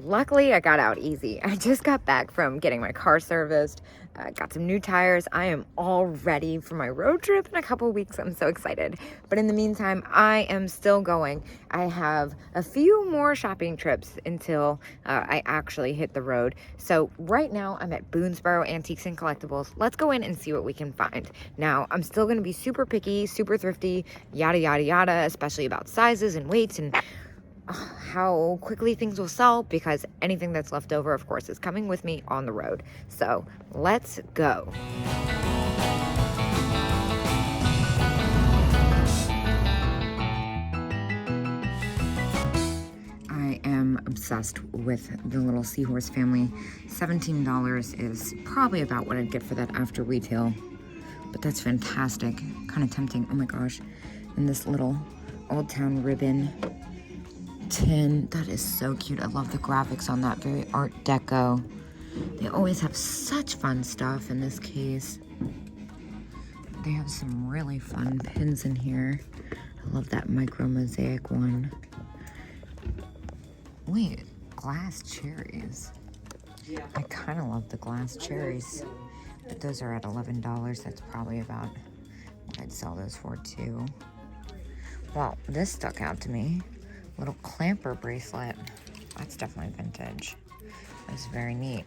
luckily I got out easy. I just got back from getting my car serviced, got some new tires. I am all ready for my road trip in a couple weeks. I'm so excited. But in the meantime, I am still going. I have a few more shopping trips until I actually hit the road. So right now I'm at Boonesboro Antiques and Collectibles. Let's go in and see what we can find. Now, I'm still gonna be super picky, super thrifty, yada, yada, yada, especially about sizes and weights and how quickly things will sell, because anything that's left over, of course, is coming with me on the road. So let's go. I am obsessed with the little seahorse family. $17 is probably about what I'd get for that after retail, but that's fantastic. Kind of tempting. Oh my gosh. And this little Old Town ribbon tin, that is so cute. I love the graphics on that, very art deco. They always have such fun stuff in this case. They have some really fun pins in here. I love that micro mosaic one. Wait, glass cherries. I kind of love the glass cherries, but those are at $11. That's probably about what I'd sell those for too. Well, this stuck out to me. Little clamper bracelet. That's definitely vintage. That's very neat.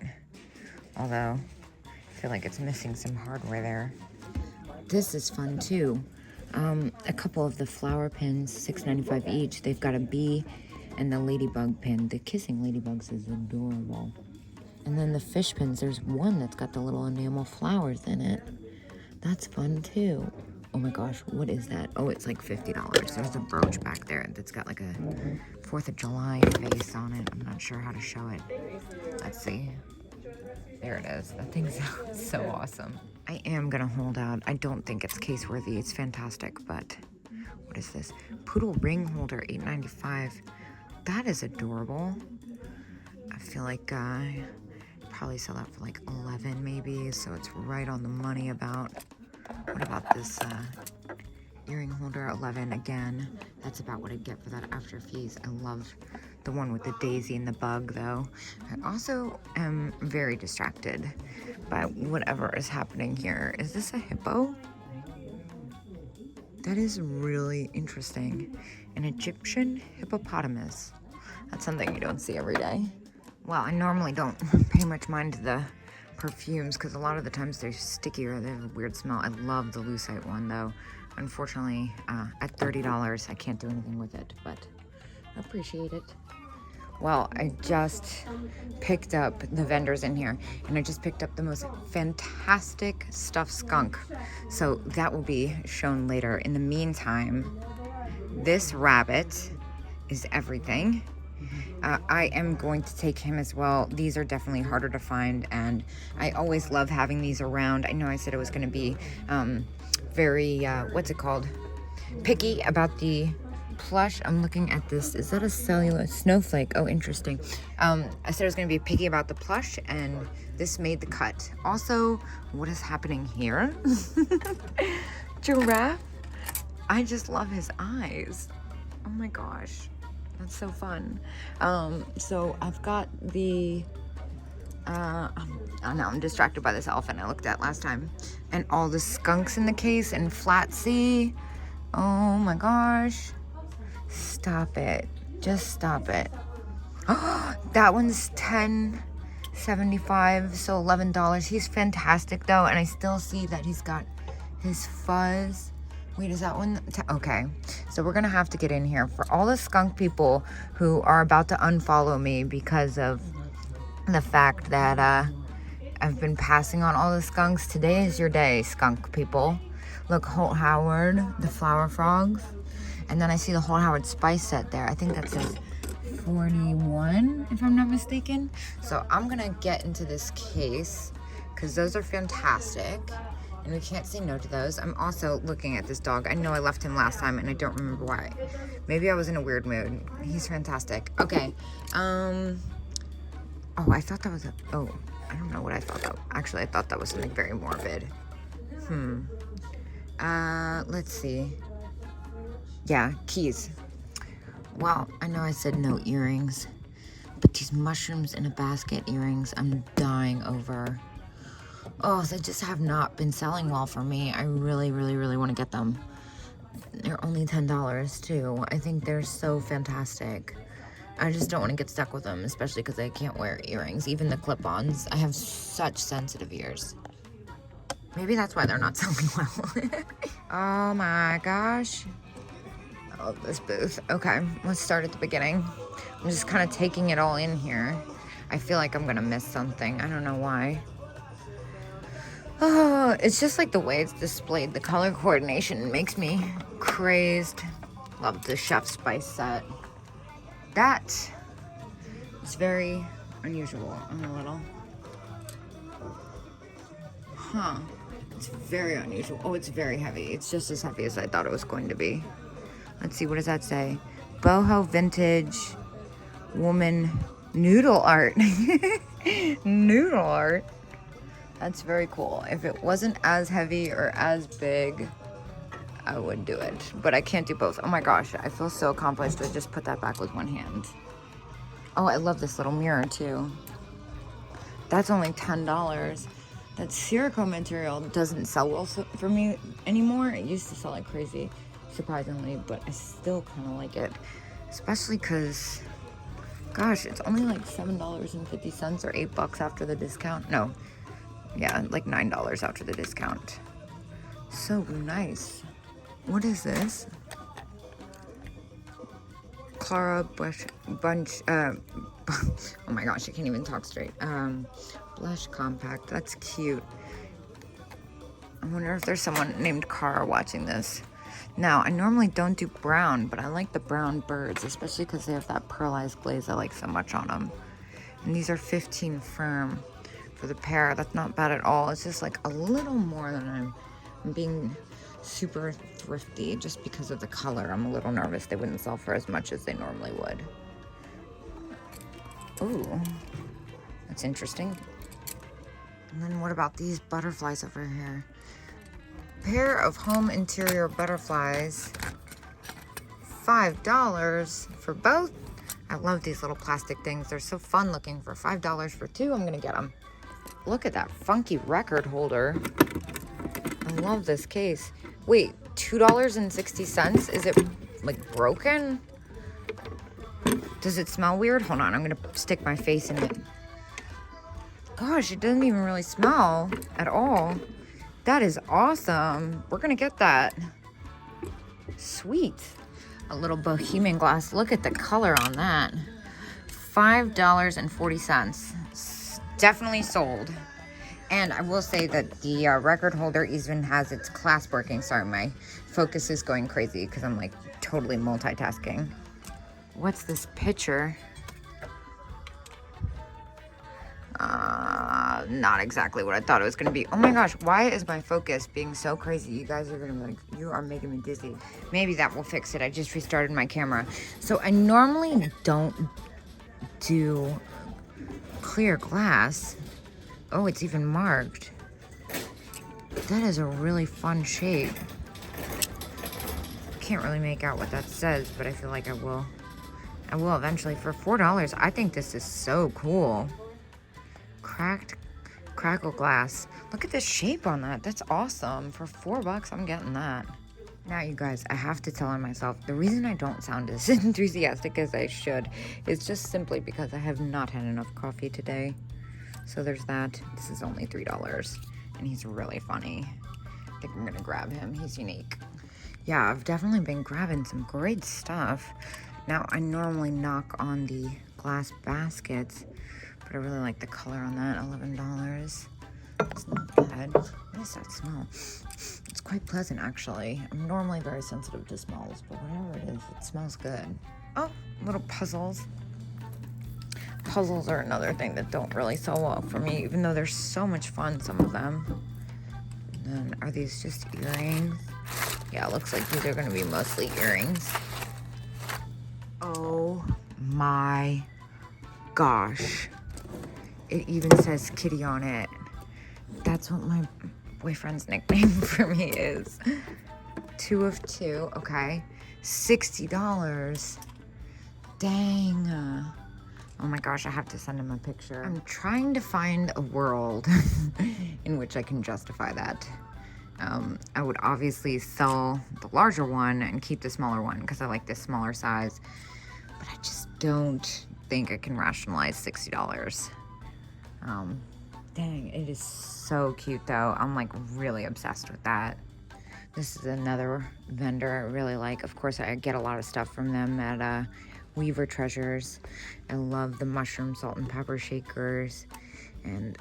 Although, I feel like it's missing some hardware there. This is fun too. A couple of the flower pins, $6.95 each. They've got a bee and the ladybug pin. The kissing ladybugs is adorable. And then the fish pins, there's one that's got the little enamel flowers in it. That's fun too. Oh my gosh, what is that? Oh, it's like $50. There's a brooch back there that's got like a 4th of July face on it. I'm not sure how to show it. Let's see. There it is. That thing sounds so awesome. I am gonna hold out. I don't think it's case worthy. It's fantastic, but what is this? Poodle ring holder, $8.95. That is adorable. I feel like probably sell that for like $11 maybe, so it's right on the money about. What about this earring holder, $11 again? That's about what I'd get for that after fees. I love the one with the daisy and the bug though. I also am very distracted by whatever is happening here. Is this a hippo? That is really interesting. An Egyptian hippopotamus. That's something you don't see every day. Well, I normally don't pay much mind to the perfumes because a lot of the times they're sticky or they have a weird smell. I love the lucite one though. Unfortunately, at $30, I can't do anything with it, but I appreciate it. Well, I just picked up the vendors in here, and I just picked up the most fantastic stuffed skunk. So that will be shown later. In the meantime, this rabbit is everything. I am going to take him as well. These are definitely harder to find, and I always love having these around. I know I said it was going to be very, what's it called? Picky about the plush. I'm looking at this. Is that a cellular snowflake? Oh, interesting. I said I was going to be picky about the plush, and this made the cut. Also, what is happening here? Giraffe. I just love his eyes. Oh my gosh. That's so fun. So I've got the, oh no, I'm distracted by this elephant I looked at last time. And all the skunks in the case and flat sea. Oh my gosh. Stop it. Just stop it. Oh, that one's $10.75, so $11. He's fantastic though, and I still see that he's got his fuzz. Wait, is that one? Okay, so we're gonna have to get in here for all the skunk people who are about to unfollow me because of the fact that I've been passing on all the skunks. Today is your day, skunk people. Look, Holt Howard, the flower frogs, and then I see the Holt Howard spice set there. I think that says 41, if I'm not mistaken. So I'm gonna get into this case because those are fantastic. And we can't say no to those. I'm also looking at this dog. I know I left him last time and I don't remember why. Maybe I was in a weird mood. He's fantastic. Okay. Oh, I thought that was a, oh, I don't know what I thought that, actually I thought that was something very morbid. Let's see. Yeah, keys. Well, I know I said no earrings, But these mushrooms in a basket earrings, I'm dying over. Oh, they just have not been selling well for me. I really, really, really want to get them. They're only $10 too. I think they're so fantastic. I just don't want to get stuck with them, especially because I can't wear earrings, even the clip-ons. I have such sensitive ears. Maybe that's why they're not selling well. Oh my gosh. I love this booth. Okay, let's start at the beginning. I'm just kind of taking it all in here. I feel like I'm gonna miss something. I don't know why. Oh, it's just like the way it's displayed. The color coordination makes me crazed. Love the Chef Spice set. That is very unusual on a little. Huh. It's very unusual. Oh, it's very heavy. It's just as heavy as I thought it was going to be. Let's see, what does that say? Boho Vintage Woman Noodle Art. Noodle art. That's very cool. If it wasn't as heavy or as big, I would do it. But I can't do both. Oh my gosh, I feel so accomplished. I just put that back with one hand. Oh, I love this little mirror too. That's only $10. That Cerakote material doesn't sell well for me anymore. It used to sell like crazy, surprisingly, but I still kind of like it. Especially because, gosh, it's only like $7.50 or $8 after the discount. No, yeah, like $9 after the discount. So nice. What is this? Clara Bunch, oh my gosh, I can't even talk straight. Blush Compact, that's cute. I wonder if there's someone named Cara watching this. Now, I normally don't do brown, but I like the brown birds, especially because they have that pearlized glaze I like so much on them. And these are 15 firm for the pair. That's not bad at all. It's just like a little more than I'm being super thrifty just because of the color. I'm a little nervous they wouldn't sell for as much as they normally would. Ooh, that's interesting. And then what about these butterflies over here? Pair of home interior butterflies, $5 for both. I love these little plastic things. They're so fun looking. For $5 for two, I'm gonna get them. Look at that funky record holder. I love this case. Wait, $2.60? Is it like broken? Does it smell weird? Hold on, I'm gonna stick my face in it. Gosh, it doesn't even really smell at all. That is awesome. We're gonna get that. Sweet. A little bohemian glass. Look at the color on that. $5.40. Definitely sold. And I will say that the record holder even has its clasp working. Sorry, my focus is going crazy because I'm like totally multitasking. What's this picture? Not exactly what I thought it was going to be. Oh my gosh, why is my focus being so crazy? You guys are going to be like, you are making me dizzy. Maybe that will fix it. I just restarted my camera. So I normally don't do clear glass. Oh, it's even marked. That is a really fun shape. Can't really make out what that says, but I feel like I will. I will eventually. For $4, I think this is so cool. Crackle glass. Look at the shape on that. That's awesome. For $4, I'm getting that. Now, you guys, I have to tell on myself, the reason I don't sound as enthusiastic as I should is just simply because I have not had enough coffee today. So there's that. This is only $3, and he's really funny. I think I'm gonna grab him. He's unique. Yeah, I've definitely been grabbing some great stuff. Now, I normally knock on the glass baskets, but I really like the color on that. $11. It's not bad. What does that smell? It's quite pleasant, actually. I'm normally very sensitive to smells, but whatever it is, it smells good. Oh, little puzzles. Puzzles are another thing that don't really sell well for me, even though they're so much fun, some of them. And then, are these just earrings? Yeah, it looks like these are going to be mostly earrings. Oh my gosh. It even says kitty on it. That's what my boyfriend's nickname for me is. 2 of 2, okay. $60. Dang. Oh my gosh, I have to send him a picture. I'm trying to find a world in which I can justify that. I would obviously sell the larger one and keep the smaller one because I like this smaller size, but I just don't think I can rationalize $60. Dang, it is so cute though. I'm like really obsessed with that. This is another vendor I really like. Of course, I get a lot of stuff from them at Weaver Treasures. I love the mushroom salt and pepper shakers. And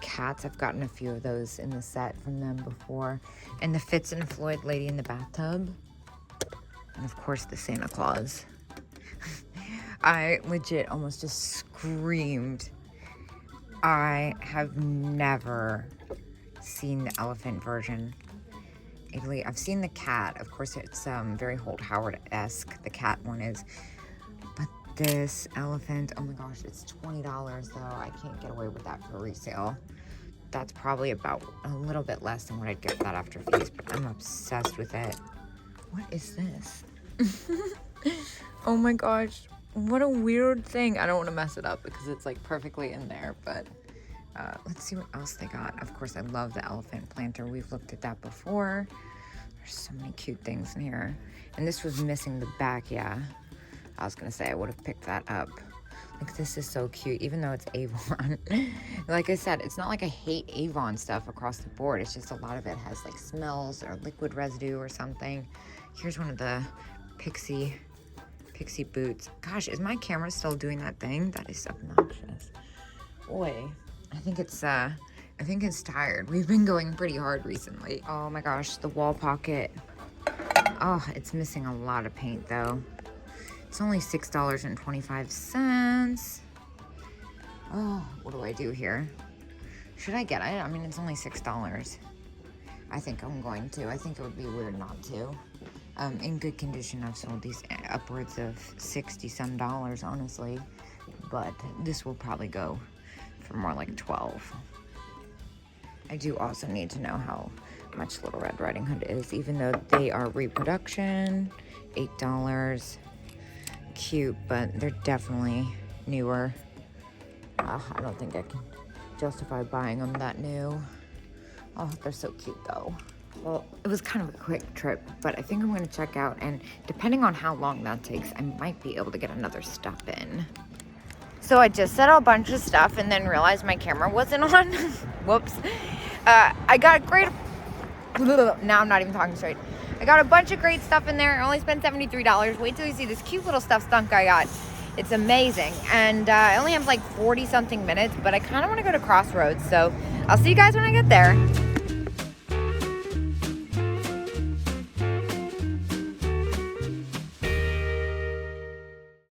cats, I've gotten a few of those in the set from them before. And the Fitz and Floyd lady in the bathtub. And of course the Santa Claus. I legit almost just screamed. I have never seen the elephant version. Italy. I've seen the cat. Of course, it's very Holt Howard-esque. The cat one is. But this elephant, oh my gosh, it's $20 though. I can't get away with that for resale. That's probably about a little bit less than what I'd get that after fees, but I'm obsessed with it. What is this? Oh my gosh, what a weird thing. I don't want to mess it up because it's like perfectly in there, but let's see what else they got. Of course, I love the elephant planter. We've looked at that before. There's so many cute things in here. And this was missing the back, yeah. I was gonna say I would have picked that up. Like, this is so cute, even though it's Avon. Like I said, it's not like I hate Avon stuff across the board. It's just a lot of it has like smells or liquid residue or something. Here's one of the pixie boots. Gosh, is my camera still doing that thing? That is obnoxious. Boy, I think it's tired. We've been going pretty hard recently. Oh my gosh, the wall pocket. Oh, it's missing a lot of paint though. It's only $6.25. Oh, what do I do here? Should I get it? I mean, it's only $6. I think I'm going to. I think it would be weird not to. In good condition, I've sold these upwards of $60 some, honestly. But this will probably go for more like 12. I do also need to know how much Little Red Riding Hood is, even though they are reproduction, $8. Cute, but they're definitely newer. I don't think I can justify buying them that new. Oh, they're so cute though. Well, it was kind of a quick trip, but I think I'm gonna check out, and depending on how long that takes, I might be able to get another stop in. So I just set a bunch of stuff and then realized my camera wasn't on. Whoops. I got a great, now I'm not even talking straight. I got a bunch of great stuff in there. I only spent $73. Wait till you see this cute little stuff skunk I got. It's amazing. And I only have like 40 something minutes, but I kind of want to go to Crossroads. So I'll see you guys when I get there.